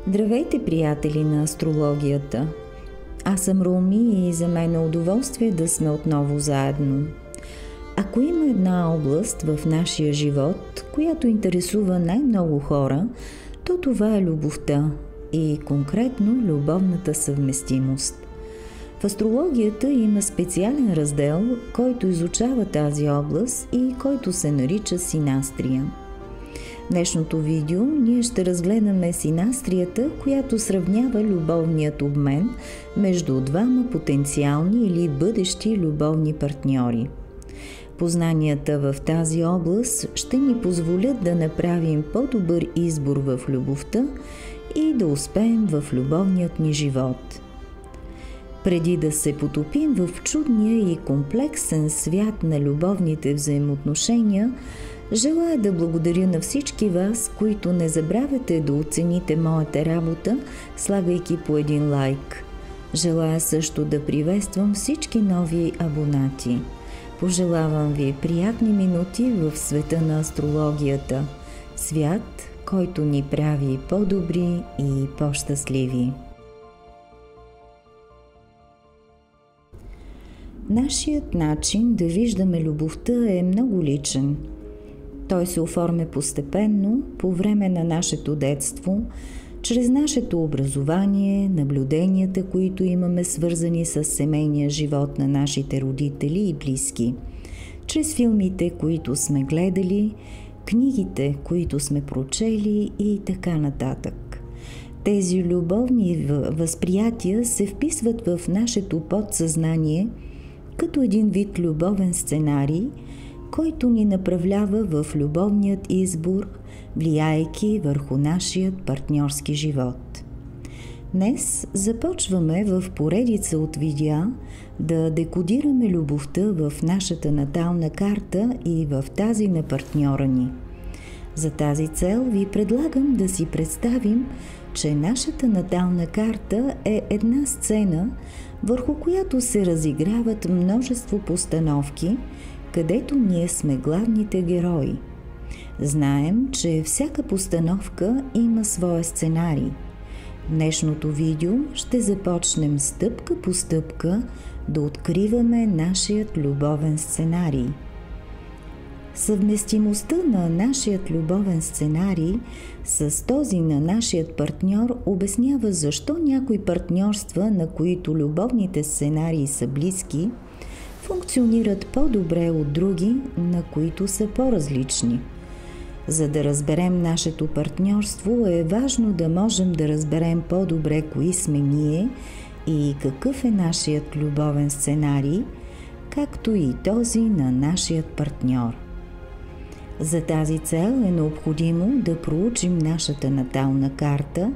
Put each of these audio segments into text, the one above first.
Здравейте, приятели на астрологията! Аз съм Руми и за мен е удоволствие да сме отново заедно. Ако има една област в нашия живот, която интересува най-много хора, то това е любовта и конкретно любовната съвместимост. В астрологията има специален раздел, който изучава тази област и който се нарича синастрия. В днешното видео ние ще разгледаме синастрията, която сравнява любовният обмен между двама потенциални или бъдещи любовни партньори. Познанията в тази област ще ни позволят да направим по-добър избор в любовта и да успеем в любовният ни живот. Преди да се потопим в чудния и комплексен свят на любовните взаимоотношения, желая да благодаря на всички вас, които не забравяте да оцените моята работа, слагайки по един лайк. Желая също да приветствам всички нови абонати. Пожелавам ви приятни минути в света на астрологията. Свят, който ни прави по-добри и по-щастливи. Нашият начин да виждаме любовта е много личен. Той се оформя постепенно по време на нашето детство, чрез нашето образование, наблюденията, които имаме свързани с семейния живот на нашите родители и близки, чрез филмите, които сме гледали, книгите, които сме прочели и така нататък. Тези любовни възприятия се вписват в нашето подсъзнание като един вид любовен сценарий, който ни направлява в любовният избор, влияйки върху нашият партньорски живот. Днес започваме в поредица от видеа да декодираме любовта в нашата натална карта и в тази на партньора ни. За тази цел ви предлагам да си представим, че нашата натална карта е една сцена, върху която се разиграват множество постановки, където ние сме главните герои. Знаем, че всяка постановка има своя сценарий. В днешното видео ще започнем стъпка по стъпка да откриваме нашият любовен сценарий. Съвместимостта на нашият любовен сценарий с този на нашият партньор обяснява защо някои партньорства, на които любовните сценарии са близки, функционират по-добре от други, на които са по-различни. За да разберем нашето партньорство е важно да можем да разберем по-добре кои сме ние и какъв е нашият любовен сценарий, както и този на нашият партньор. За тази цел е необходимо да проучим нашата натална карта,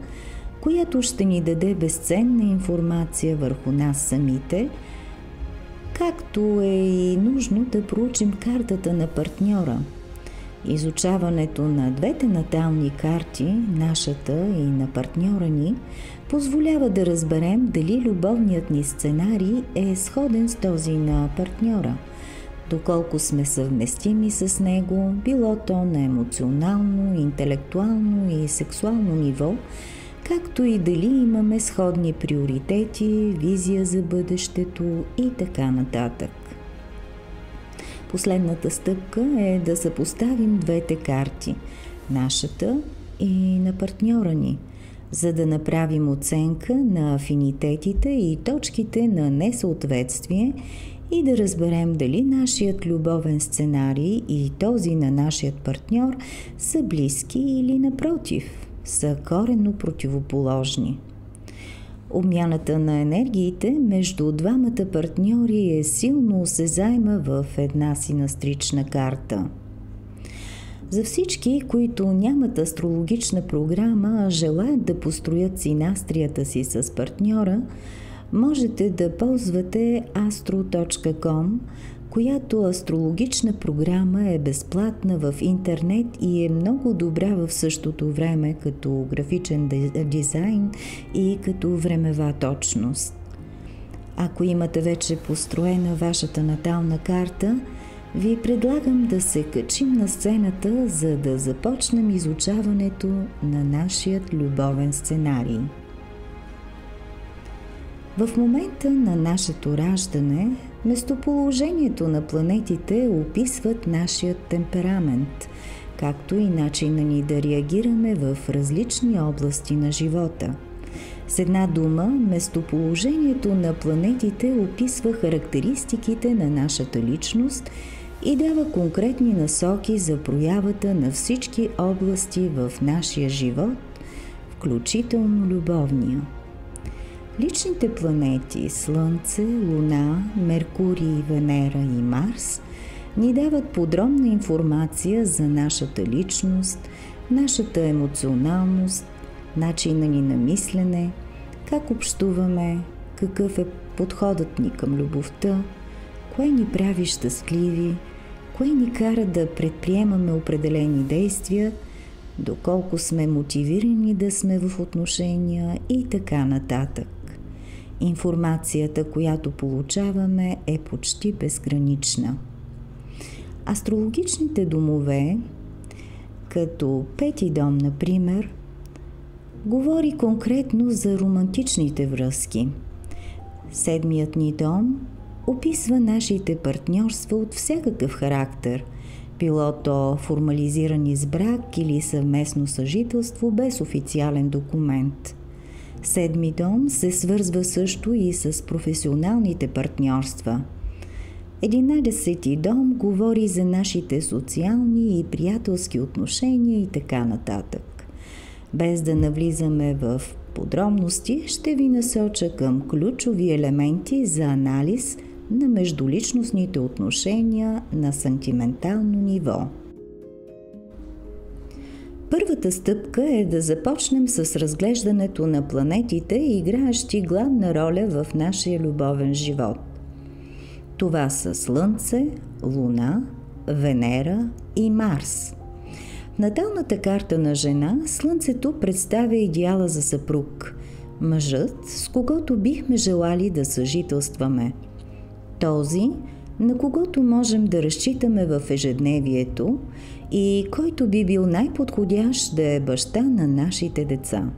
която ще ни даде безценна информация върху нас самите, както е и нужно да проучим картата на партньора. Изучаването на двете натални карти, нашата и на партньора ни, позволява да разберем дали любовният ни сценарий е сходен с този на партньора, доколко сме съвместими с него, било то на емоционално, интелектуално и сексуално ниво, както и дали имаме сходни приоритети, визия за бъдещето и така нататък. Последната стъпка е да съпоставим двете карти, нашата и на партньора ни, за да направим оценка на афинитетите и точките на несъответствие и да разберем дали нашият любовен сценарий и този на нашият партньор са близки или напротив, са коренно противоположни. Обмяната на енергиите между двамата партньори е силно осезаема в една синастрична карта. За всички, които нямат астрологична програма, а желаят да построят синастрията си с партньора, можете да ползвате astro.com, която астрологична програма е безплатна в интернет и е много добра в същото време като графичен дизайн и като времева точност. Ако имате вече построена вашата натална карта, ви предлагам да се качим на сцената, за да започнем изучаването на нашият любовен сценарий. В момента на нашето раждане, местоположението на планетите описват нашият темперамент, както и начина ни да реагираме в различни области на живота. С една дума, местоположението на планетите описва характеристиките на нашата личност и дава конкретни насоки за проявата на всички области в нашия живот, включително любовния. Личните планети Слънце, Луна, Меркурий, Венера и Марс ни дават подробна информация за нашата личност, нашата емоционалност, начина ни на мислене, как общуваме, какъв е подходът ни към любовта, кое ни прави щастливи, кое ни кара да предприемаме определени действия, доколко сме мотивирани да сме в отношения и така нататък. Информацията, която получаваме, е почти безгранична. Астрологичните домове, като пети дом, например, говори конкретно за романтичните връзки. Седмият ни дом описва нашите партньорства от всякакъв характер, било то формализирани с брак или съвместно съжителство без официален документ. Седми дом се свързва също и с професионалните партньорства. 11-ти дом говори за нашите социални и приятелски отношения и така нататък. Без да навлизаме в подробности, ще ви насоча към ключови елементи за анализ на междуличностните отношения на сантиментално ниво. Първата стъпка е да започнем с разглеждането на планетите, играещи главна роля в нашия любовен живот. Това са Слънце, Луна, Венера и Марс. В наталната карта на жена Слънцето представя идеала за съпруг, мъжът, с когото бихме желали да съжителстваме. Този, на когото можем да разчитаме в ежедневието и който би бил най-подходящ да е баща на нашите деца.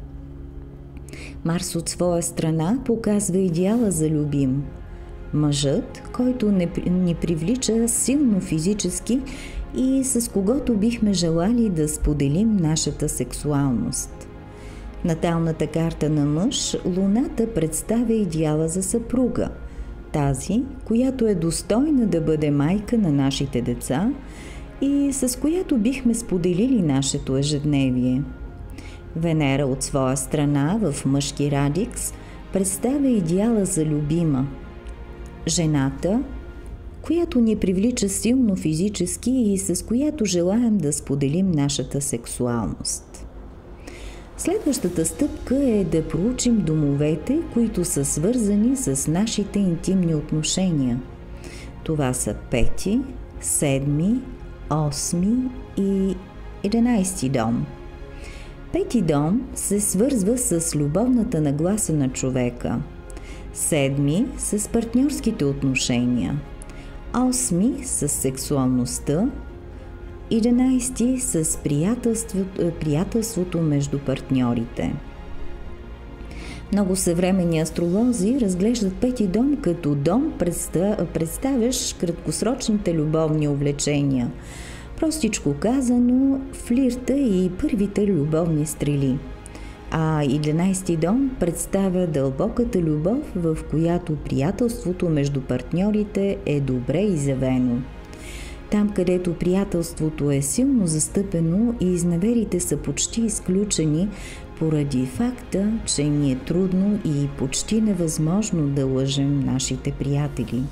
Марс от своя страна показва идеала за любим. Мъжът, който ни привлича силно физически и с когото бихме желали да споделим нашата сексуалност. В наталната карта на мъж Луната представя идеала за съпруга, тази, която е достойна да бъде майка на нашите деца и с която бихме споделили нашето ежедневие. Венера от своя страна в мъжки радикс представя идеала за любима, жената, която ни привлича силно физически и с която желаем да споделим нашата сексуалност. Следващата стъпка е да проучим домовете, които са свързани с нашите интимни отношения. Това са 5, 7, 8 и 11 дом. 5 дом се свързва с любовната нагласа на човека. 7 с партньорските отношения. 8 с сексуалността. 11 с приятелството между партньорите. Много съвременни астролози разглеждат 5 дом като дом, представящ краткосрочните любовни увлечения. Простичко казано, флирта и първите любовни стрели. А 11 дом представя дълбоката любов, в която приятелството между партньорите е добре изявено. Там, където приятелството е силно застъпено и изневерите са почти изключени, поради факта, че ни е трудно и почти невъзможно да лъжем нашите приятели.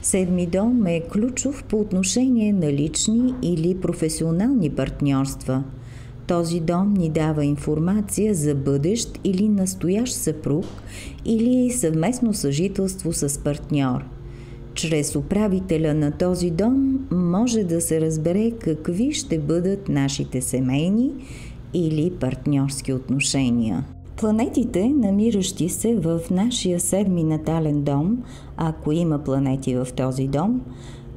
7 дом е ключов по отношение на лични или професионални партньорства. Този дом ни дава информация за бъдещ или настоящ съпруг или съвместно съжителство с партньор. Чрез управителя на този дом може да се разбере какви ще бъдат нашите семейни или партньорски отношения. Планетите, намиращи се в нашия 7 натален дом, ако има планети в този дом,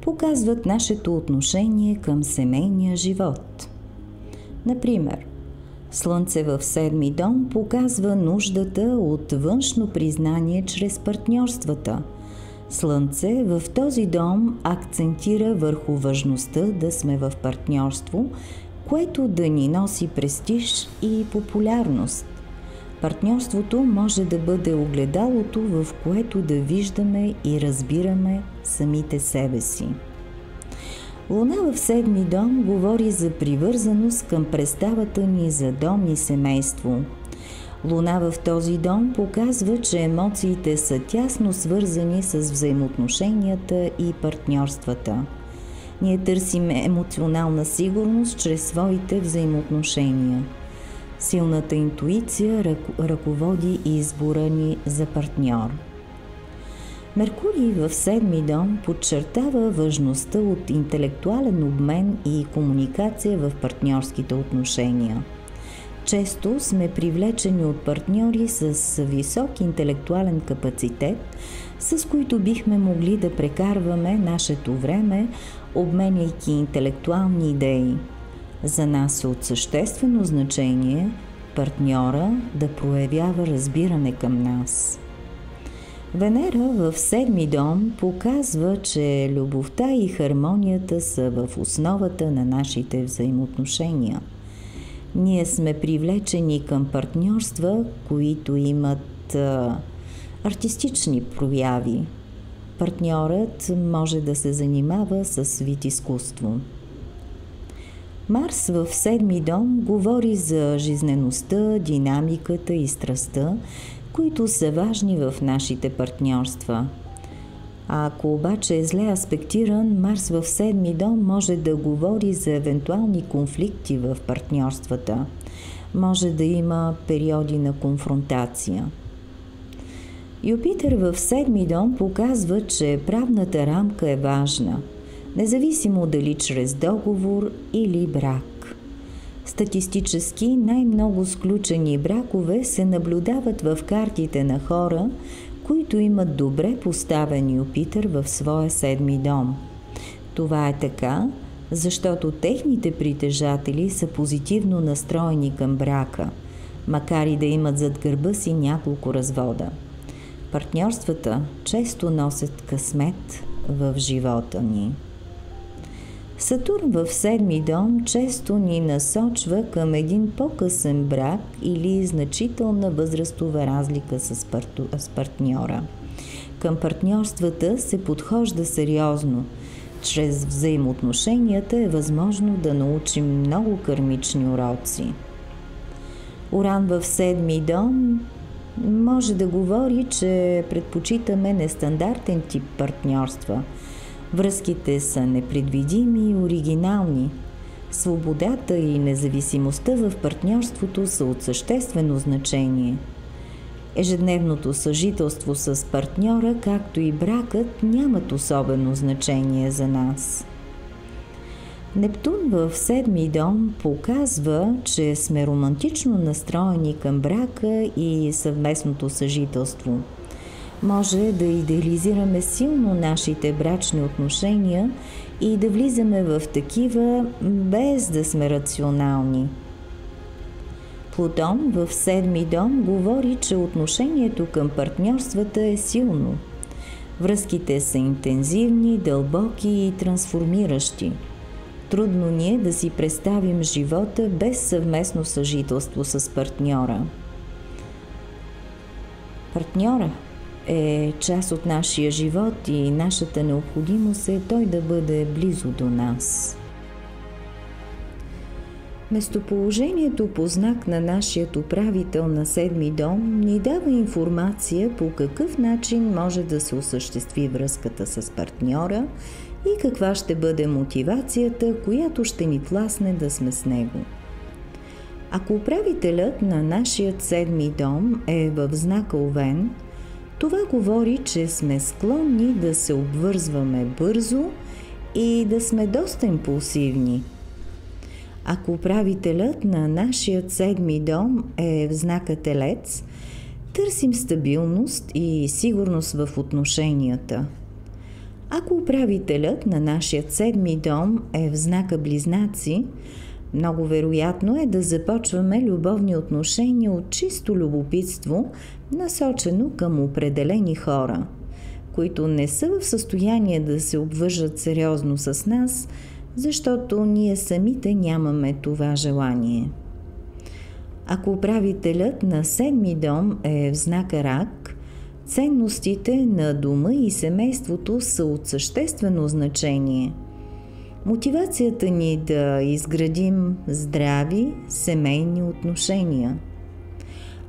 показват нашето отношение към семейния живот. Например, Слънце в 7-ми дом показва нуждата от външно признание чрез партньорствата. Слънце в този дом акцентира върху важността да сме в партньорство, което да ни носи престиж и популярност. Партньорството може да бъде огледалото, в което да виждаме и разбираме самите себе си. Луна в 7-ми дом говори за привързаност към представата ни за дом и семейство. Луна в този дом показва, че емоциите са тясно свързани с взаимоотношенията и партньорствата. Ние търсим емоционална сигурност чрез своите взаимоотношения. Силната интуиция ръководи избора ни за партньор. Меркурий в 7-ми дом подчертава важността от интелектуален обмен и комуникация в партньорските отношения. Често сме привлечени от партньори с висок интелектуален капацитет, с които бихме могли да прекарваме нашето време, обменяйки интелектуални идеи. За нас е от съществено значение партньора да проявява разбиране към нас. Венера в 7-ми дом показва, че любовта и хармонията са в основата на нашите взаимоотношения. Ние сме привлечени към партньорства, които имат артистични прояви. Партньорът може да се занимава с вид изкуство. Марс в 7-ми дом говори за жизнеността, динамиката и страстта, които са важни в нашите партньорства. А ако обаче е зле аспектиран, Марс в 7-ми дом може да говори за евентуални конфликти в партньорствата. Може да има периоди на конфронтация. Юпитер в 7-ми дом показва, че правната рамка е важна, независимо дали чрез договор или брак. Статистически най-много сключени бракове се наблюдават в картите на хора, които имат добре поставен Юпитер в своя 7-ми дом. Това е така, защото техните притежатели са позитивно настроени към брака, макар и да имат зад гърба си няколко развода. Партньорствата често носят късмет в живота ни. Сатурн в 7-ми дом често ни насочва към един по-късен брак или значителна възрастова разлика с партньора. Към партньорствата се подхожда сериозно. Чрез взаимоотношенията е възможно да научим много кармични уроци. Уран в 7-ми дом може да говори, че предпочитаме нестандартен тип партньорства. Връзките са непредвидими и оригинални. Свободата и независимостта в партньорството са от съществено значение. Ежедневното съжителство с партньора, както и бракът, нямат особено значение за нас. Нептун в 7-ми дом показва, че сме романтично настроени към брака и съвместното съжителство. Може да идеализираме силно нашите брачни отношения и да влизаме в такива, без да сме рационални. Плутон в 7-ми дом говори, че отношението към партньорствата е силно. Връзките са интензивни, дълбоки и трансформиращи. Трудно ни е да си представим живота без съвместно съжителство с партньора. Партньора е част от нашия живот и нашата необходимост е той да бъде близо до нас. Местоположението по знак на нашия управител на 7-ми дом ни дава информация по какъв начин може да се осъществи връзката с партньора и каква ще бъде мотивацията, която ще ни тласне да сме с него. Ако управителят на нашия 7-ми дом е в знака Овен, това говори, че сме склонни да се обвързваме бързо и да сме доста импулсивни. Ако управителят на нашия 7-ми дом е в знака Телец, търсим стабилност и сигурност в отношенията. Ако управителят на нашия седми дом е в знака Близнаци, много вероятно е да започваме любовни отношения от чисто любопитство, насочено към определени хора, които не са в състояние да се обвържат сериозно с нас, защото ние самите нямаме това желание. Ако управителят на седми дом е в знака Рак, ценностите на дома и семейството са от съществено значение. Мотивацията ни да изградим здрави семейни отношения.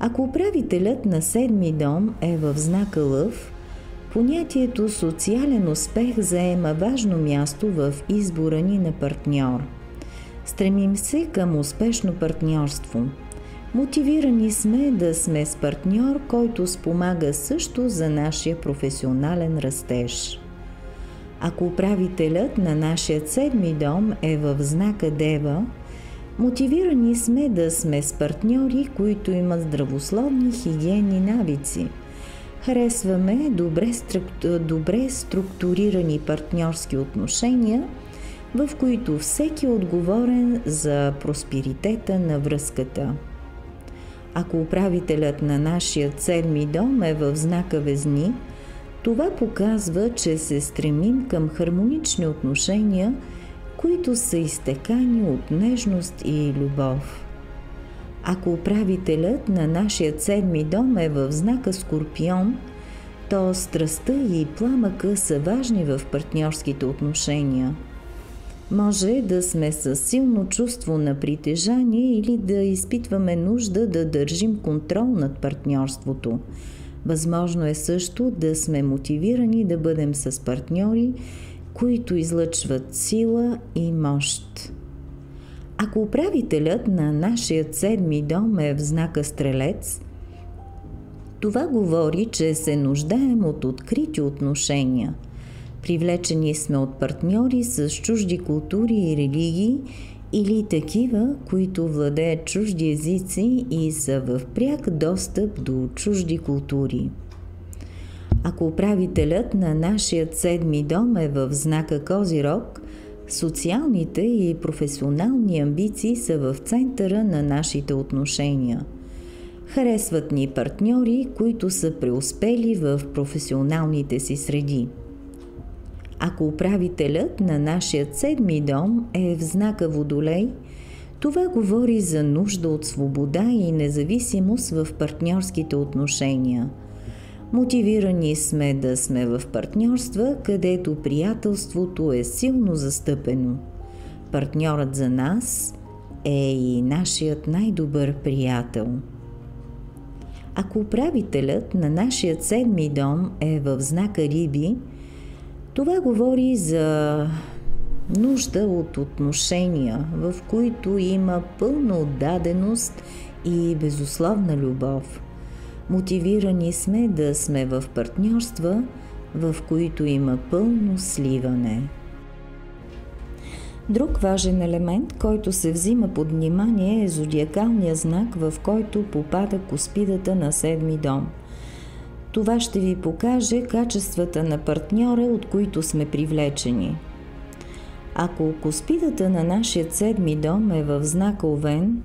Ако управителят на седми дом е в знака Лъв, понятието социален успех заема важно място в избора ни на партньор. Стремим се към успешно партньорство. Мотивирани сме да сме с партньор, който спомага също за нашия професионален растеж. Ако управителят на нашия седми дом е в знака Дева, мотивирани сме да сме с партньори, които имат здравословни хигиенни навици. Харесваме добре структурирани партньорски отношения, в които всеки е отговорен за просперитета на връзката. Ако управителят на нашия седми дом е в знака Везни, това показва, че се стремим към хармонични отношения, които са изтекани от нежност и любов. Ако управителят на нашия седми дом е в знака Скорпион, то страстта и пламъка са важни в партньорските отношения. Може да сме със силно чувство на притежание или да изпитваме нужда да държим контрол над партньорството. Възможно е също да сме мотивирани да бъдем с партньори, които излъчват сила и мощ. Ако управителят на нашия седми дом е в знака Стрелец, това говори, че се нуждаем от открити отношения. Привлечени сме от партньори с чужди култури и религии или такива, които владеят чужди езици и са в пряк достъп до чужди култури. Ако управителят на нашия седми дом е в знака Козирог, социалните и професионални амбиции са в центъра на нашите отношения. Харесват ни партньори, които са преуспели в професионалните си среди. Ако управителят на нашия седми дом е в знака Водолей, това говори за нужда от свобода и независимост в партньорските отношения. Мотивирани сме да сме в партньорства, където приятелството е силно застъпено. Партньорът за нас е и нашият най-добър приятел. Ако управителят на нашия седми дом е в знака Риби, това говори за нужда от отношения, в които има пълна отдаденост и безусловна любов. Мотивирани сме да сме в партньорства, в които има пълно сливане. Друг важен елемент, който се взима под внимание, е зодиакалния знак, в който попада Куспидата на седми дом. Това ще ви покаже качествата на партньора, от които сме привлечени. Ако Куспидата на нашия седми дом е в знака Овен,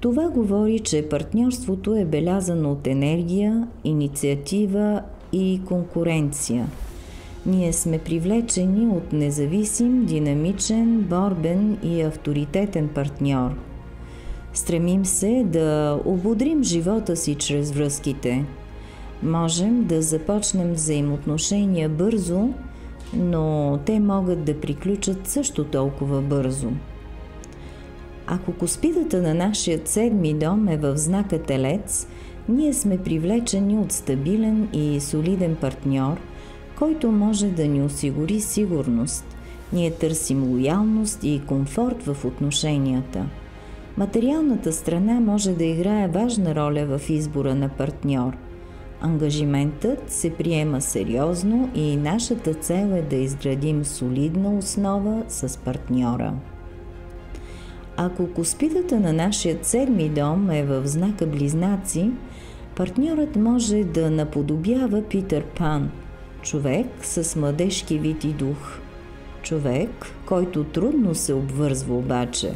това говори, че партньорството е белязано от енергия, инициатива и конкуренция. Ние сме привлечени от независим, динамичен, борбен и авторитетен партньор. Стремим се да ободрим живота си чрез връзките. Можем да започнем взаимоотношения бързо, но те могат да приключат също толкова бързо. Ако Куспидата на нашия седми дом е в знака Телец, ние сме привлечени от стабилен и солиден партньор, който може да ни осигури сигурност. Ние търсим лоялност и комфорт в отношенията. Материалната страна може да играе важна роля в избора на партньор. Ангажиментът се приема сериозно и нашата цел е да изградим солидна основа с партньора. Ако Куспидата на нашия седми дом е в знака Близнаци, партньорът може да наподобява Питър Пан. човек с младежки вид и дух, човек, който трудно се обвързва обаче.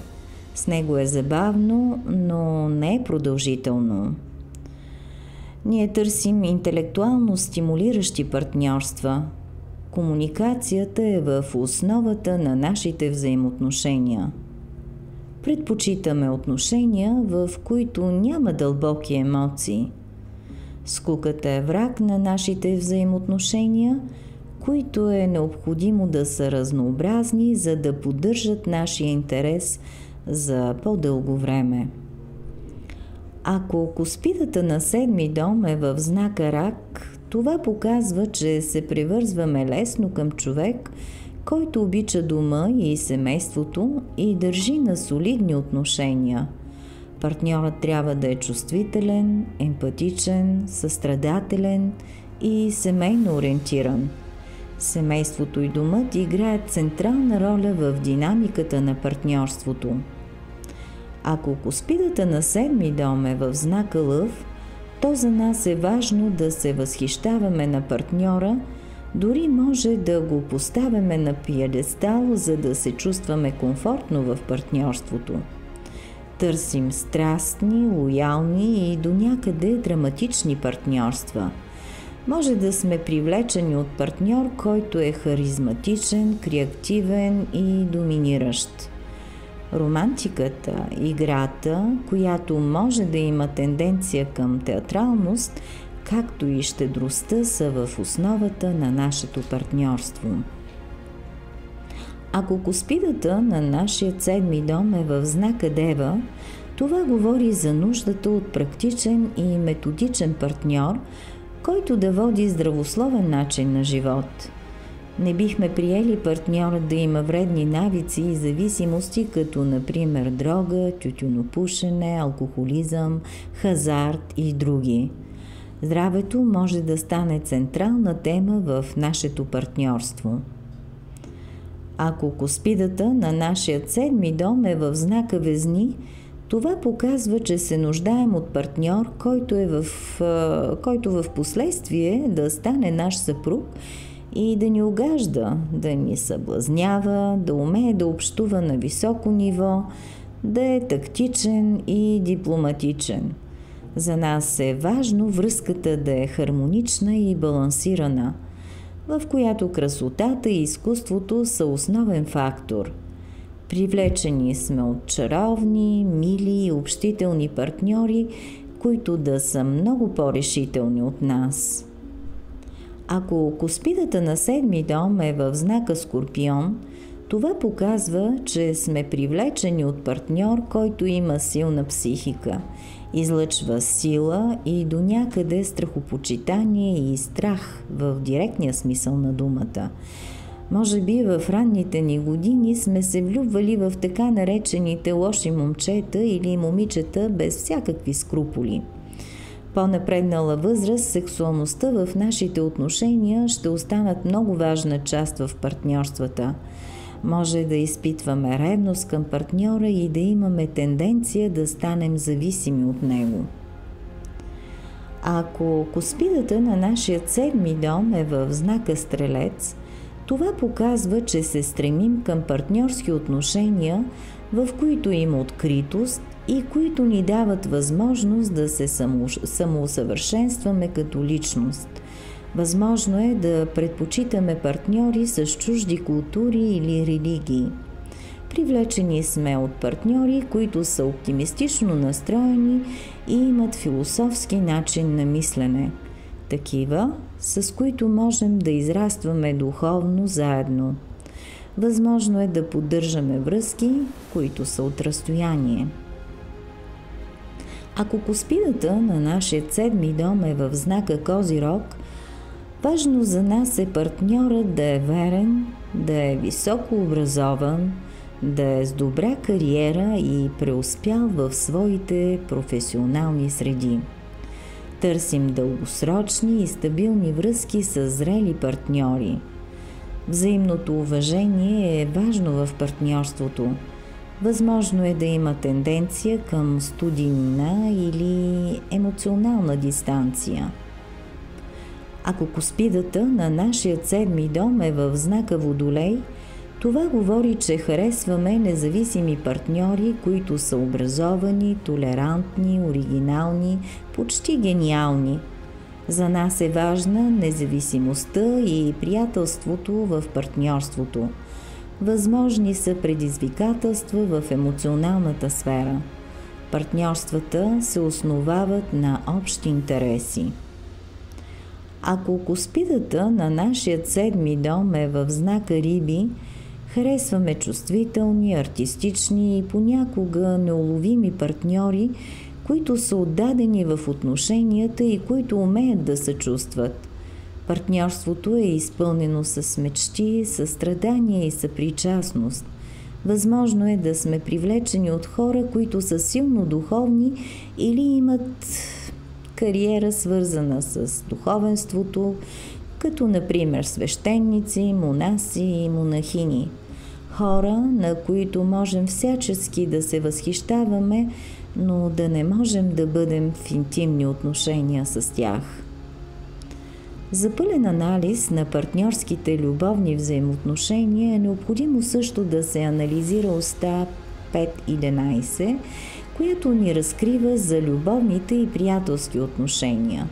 С него е забавно, но не е продължително. Ние търсим интелектуално стимулиращи партньорства. Комуникацията е в основата на нашите взаимоотношения. Предпочитаме отношения, в които няма дълбоки емоции. Скуката е враг на нашите взаимоотношения, които е необходимо да са разнообразни, за да поддържат нашия интерес за по-дълго време. Ако куспидата на 7-ми дом е в знака Рак, това показва, че се привързваме лесно към човек, който обича дома и семейството и държи на солидни отношения. Партньорът трябва да е чувствителен, емпатичен, състрадателен и семейно ориентиран. Семейството и домът играят централна роля в динамиката на партньорството. Ако куспидата на 7-ми дом е в знака Лъв, то за нас е важно да се възхищаваме на партньора, дори може да го поставяме на пиедестал, за да се чувстваме комфортно в партньорството. Търсим страстни, лоялни и до някъде драматични партньорства. Може да сме привлечени от партньор, който е харизматичен, креативен и доминиращ. Романтиката, играта, която може да има тенденция към театралност, както и щедростта са в основата на нашето партньорство. Ако куспидата на нашия 7-ми дом е в знака Дева, това говори за нуждата от практичен и методичен партньор, който да води здравословен начин на живот. Не бихме приели партньорът да има вредни навици и зависимости, като например дрога, тютюнопушене, алкохолизъм, хазарт и други. Здравето може да стане централна тема в нашето партньорство. Ако куспидата на нашия 7-ми дом е в знака Везни, това показва, че се нуждаем от партньор, който в последствие да стане наш съпруг и да ни угажда, да ни съблазнява, да умее да общува на високо ниво, да е тактичен и дипломатичен. За нас е важно връзката да е хармонична и балансирана, в която красотата и изкуството са основен фактор. Привлечени сме от чаровни, мили и общителни партньори, които да са много по-решителни от нас. Ако куспидата на 7-ми дом е в знака Скорпион, това показва, че сме привлечени от партньор, който има силна психика, излъчва сила и до някъде страхопочитание и страх в директния смисъл на думата. Може би в ранните ни години сме се влюбвали в така наречените лоши момчета или момичета без всякакви скруполи. По-напреднала възраст, сексуалността в нашите отношения ще останат много важна част в партньорствата. Може да изпитваме ревност към партньора и да имаме тенденция да станем зависими от него. Ако куспидата на нашия 7-ми дом е в знака Стрелец, това показва, че се стремим към партньорски отношения, в които има откритост и които ни дават възможност да се самоусъвършенстваме като личност. Възможно е да предпочитаме партньори с чужди култури или религии. Привлечени сме от партньори, които са оптимистично настроени и имат философски начин на мислене. Такива, с които можем да израстваме духовно заедно. Възможно е да поддържаме връзки, които са от разстояние. Ако куспидата на нашия 7-ми дом е в знака Козирог, важно за нас е партньорът да е верен, да е високо образован, да е с добра кариера и преуспял в своите професионални среди. Търсим дългосрочни и стабилни връзки с зрели партньори. Взаимното уважение е важно в партньорството. Възможно е да има тенденция към студийна или емоционална дистанция. Ако Куспидата на нашия седми дом е в знака Водолей, това говори, че харесваме независими партньори, които са образовани, толерантни, оригинални, почти гениални. За нас е важна независимостта и приятелството в партньорството. Възможни са предизвикателства в емоционалната сфера. Партньорствата се основават на общи интереси. Ако Куспидата на нашия седми дом е в знака Риби, харесваме чувствителни, артистични и понякога неуловими партньори, които са отдадени в отношенията и които умеят да съчувстват. Партньорството е изпълнено с мечти, състрадание и съпричастност. Възможно е да сме привлечени от хора, които са силно духовни или имат кариера, свързана с духовенството, като например свещеници, монаси и монахини. Хора, на които можем всячески да се възхищаваме, но да не можем да бъдем в интимни отношения с тях. За пълен анализ на партньорските любовни взаимоотношения е необходимо също да се анализира оста 5.11, която ни разкрива за любовните и приятелски отношения.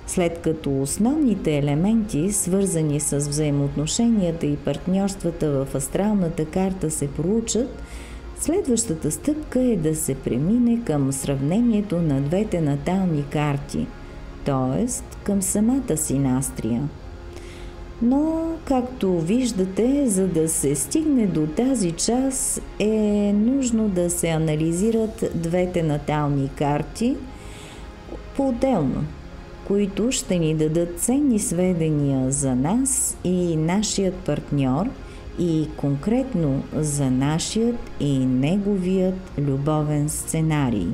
След като основните елементи, свързани с взаимоотношенията и партньорствата в астралната карта се проучат, следващата стъпка е да се премине към сравнението на двете натални карти, т.е. към самата синастрия. Но, както виждате, за да се стигне до тази част е нужно да се анализират двете натални карти по-отделно, които ще ни дадат ценни сведения за нас и нашият партньор и конкретно за нашият и неговият любовен сценарий.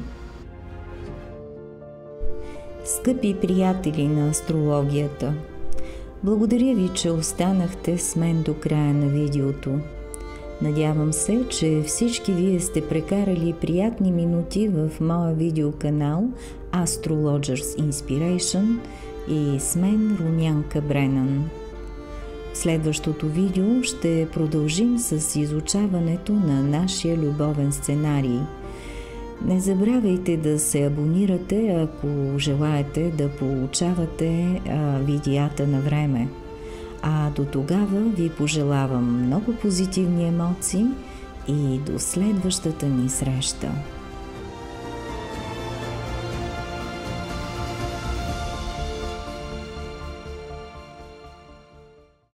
Скъпи приятели на астрологията, благодаря ви, че останахте с мен до края на видеото. Надявам се, че всички вие сте прекарали приятни минути в моя видеоканал Astrologers Inspiration и с мен Румянка Бренан. В следващото видео ще продължим с изучаването на нашия любовен сценарий. Не забравяйте да се абонирате, ако желаете да получавате видеята на време. А до тогава ви пожелавам много позитивни емоции и до следващата ни среща.